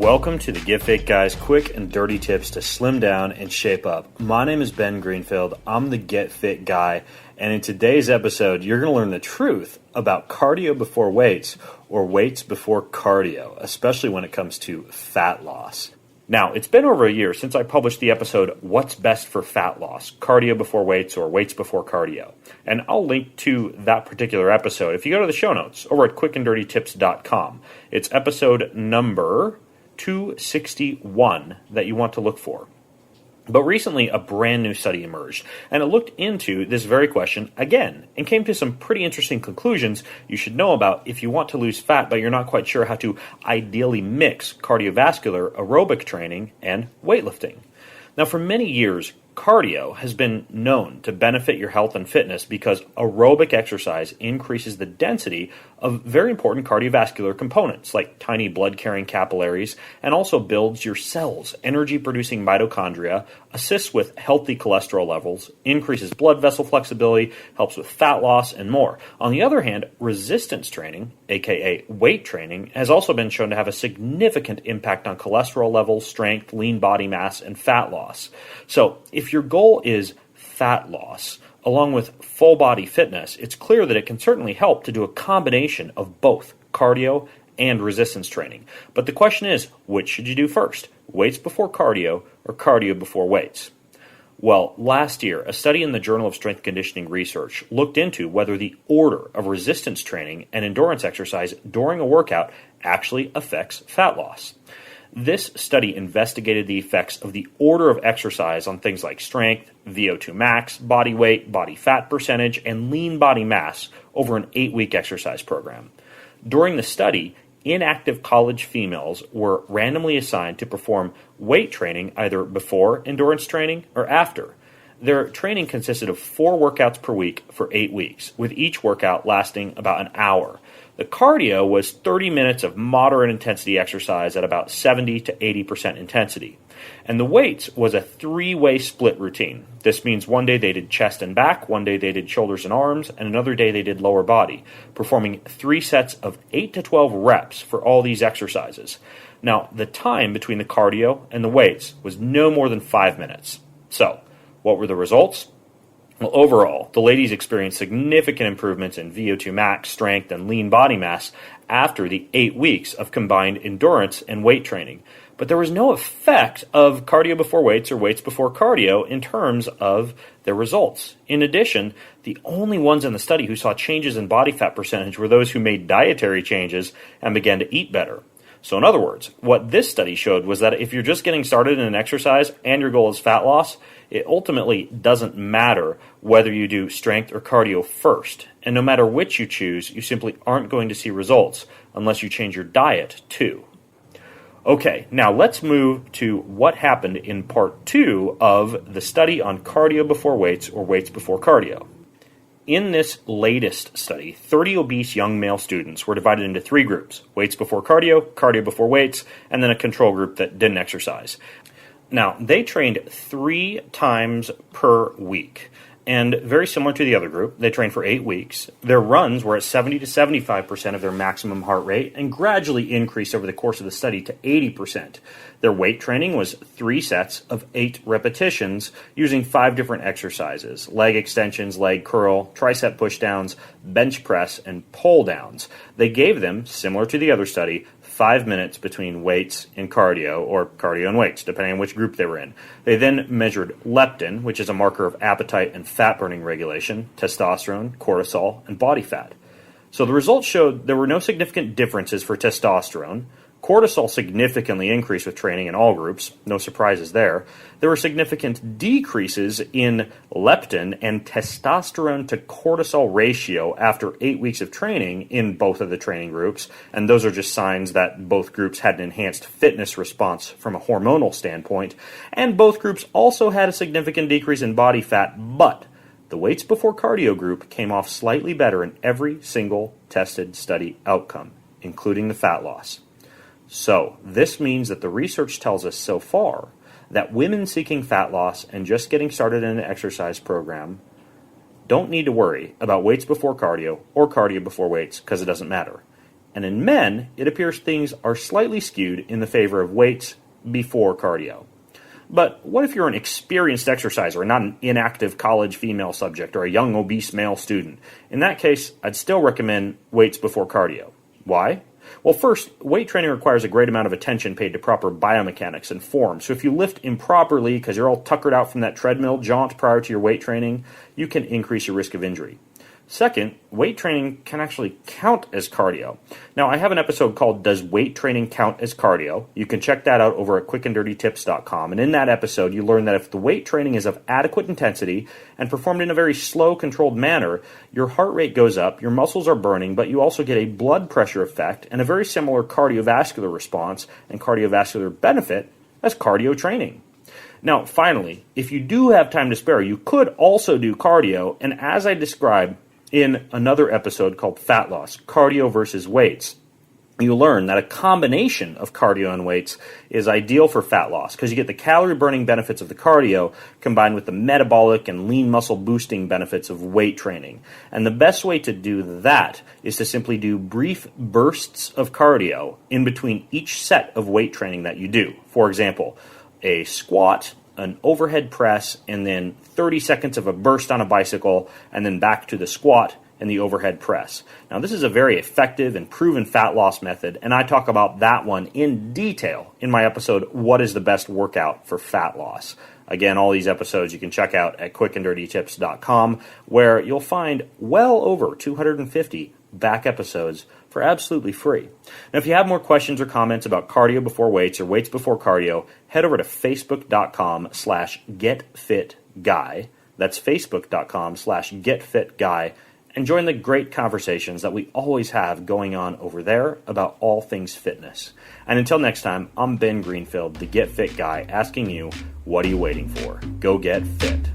Welcome to the Get Fit Guys quick and dirty tips to slim down and shape up. My name is Ben Greenfield. I'm the Get Fit Guy, and in today's episode, you're going to learn the truth about cardio before weights or weights before cardio, especially when it comes to fat loss. Now, it's been over a year since I published the episode, What's Best for Fat Loss? Cardio Before Weights or Weights Before Cardio. And I'll link to that particular episode if you go to the show notes over at quickanddirtytips.com. It's episode number 261 that you want to look for. But recently, a brand new study emerged, and it looked into this very question again and came to some pretty interesting conclusions you should know about if you want to lose fat, but you're not quite sure how to ideally mix cardiovascular aerobic training and weightlifting. Now, for many years, cardio has been known to benefit your health and fitness because aerobic exercise increases the density of very important cardiovascular components like tiny blood-carrying capillaries and also builds your cells, energy-producing mitochondria, assists with healthy cholesterol levels, increases blood vessel flexibility, helps with fat loss, and more. On the other hand, resistance training, aka weight training, has also been shown to have a significant impact on cholesterol levels, strength, lean body mass, and fat loss. So, if your goal is fat loss, along with full body fitness, it's clear that it can certainly help to do a combination of both cardio and resistance training. But the question is, which should you do first? Weights before cardio or cardio before weights? Well, last year, a study in the Journal of Strength Conditioning Research looked into whether the order of resistance training and endurance exercise during a workout actually affects fat loss. This study investigated the effects of the order of exercise on things like strength, VO2 max, body weight, body fat percentage, and lean body mass over an 8-week exercise program. During the study, inactive college females were randomly assigned to perform weight training either before endurance training or after. Their training consisted of 4 workouts per week for 8 weeks, with each workout lasting about an hour. The cardio was 30 minutes of moderate intensity exercise at about 70 to 80% intensity. And the weights was a 3-way split routine. This means one day they did chest and back, one day they did shoulders and arms, and another day they did lower body, performing 3 sets of 8 to 12 reps for all these exercises. Now, the time between the cardio and the weights was no more than 5 minutes. So, what were the results? Well, overall, the ladies experienced significant improvements in VO2 max, strength, and lean body mass after the 8 weeks of combined endurance and weight training. But there was no effect of cardio before weights or weights before cardio in terms of their results. In addition, the only ones in the study who saw changes in body fat percentage were those who made dietary changes and began to eat better. So in other words, what this study showed was that if you're just getting started in an exercise and your goal is fat loss, it ultimately doesn't matter whether you do strength or cardio first. And no matter which you choose, you simply aren't going to see results unless you change your diet too. Okay, now let's move to what happened in part 2 of the study on cardio before weights or weights before cardio. In this latest study, 30 obese young male students were divided into 3 groups: weights before cardio, cardio before weights, and then a control group that didn't exercise. Now, they trained 3 times per week. And very similar to the other group, they trained for 8 weeks. Their runs were at 70 to 75% of their maximum heart rate and gradually increased over the course of the study to 80%. Their weight training was 3 sets of 8 repetitions using 5 different exercises: leg extensions, leg curl, tricep pushdowns, bench press, and pull downs. They gave them, similar to the other study, 5 minutes between weights and cardio, or cardio and weights, depending on which group they were in. They then measured leptin, which is a marker of appetite and fat-burning regulation, testosterone, cortisol, and body fat. So the results showed there were no significant differences for testosterone. Cortisol significantly increased with training in all groups, no surprises there. There were significant decreases in leptin and testosterone to cortisol ratio after 8 weeks of training in both of the training groups, and those are just signs that both groups had an enhanced fitness response from a hormonal standpoint, and both groups also had a significant decrease in body fat, but the weights before cardio group came off slightly better in every single tested study outcome, including the fat loss. So, this means that the research tells us so far that women seeking fat loss and just getting started in an exercise program don't need to worry about weights before cardio or cardio before weights because it doesn't matter. And in men, it appears things are slightly skewed in the favor of weights before cardio. But what if you're an experienced exerciser and not an inactive college female subject or a young obese male student? In that case, I'd still recommend weights before cardio. Why? Well, first, weight training requires a great amount of attention paid to proper biomechanics and form. So if you lift improperly because you're all tuckered out from that treadmill jaunt prior to your weight training, you can increase your risk of injury. Second, weight training can actually count as cardio. Now, I have an episode called Does Weight Training Count as Cardio? You can check that out over at quickanddirtytips.com. And in that episode, you learn that if the weight training is of adequate intensity and performed in a very slow, controlled manner, your heart rate goes up, your muscles are burning, but you also get a blood pressure effect and a very similar cardiovascular response and cardiovascular benefit as cardio training. Now, finally, if you do have time to spare, you could also do cardio, and as I described in another episode called Fat Loss, Cardio versus Weights, you learn that a combination of cardio and weights is ideal for fat loss because you get the calorie burning benefits of the cardio combined with the metabolic and lean muscle boosting benefits of weight training. And the best way to do that is to simply do brief bursts of cardio in between each set of weight training that you do. For example, a squat, an overhead press, and then 30 seconds of a burst on a bicycle, and then back to the squat and the overhead press. Now, this is a very effective and proven fat loss method, and I talk about that one in detail in my episode, What is the Best Workout for Fat Loss? Again, all these episodes you can check out at quickanddirtytips.com, where you'll find well over 250 back episodes for absolutely free. Now, if you have more questions or comments about cardio before weights or weights before cardio, head over to facebook.com/getfitguy. That's facebook.com/getfitguy, and join the great conversations that we always have going on over there about all things fitness. And until next time, I'm Ben Greenfield, the Get Fit Guy, asking you, what are you waiting for? Go get fit.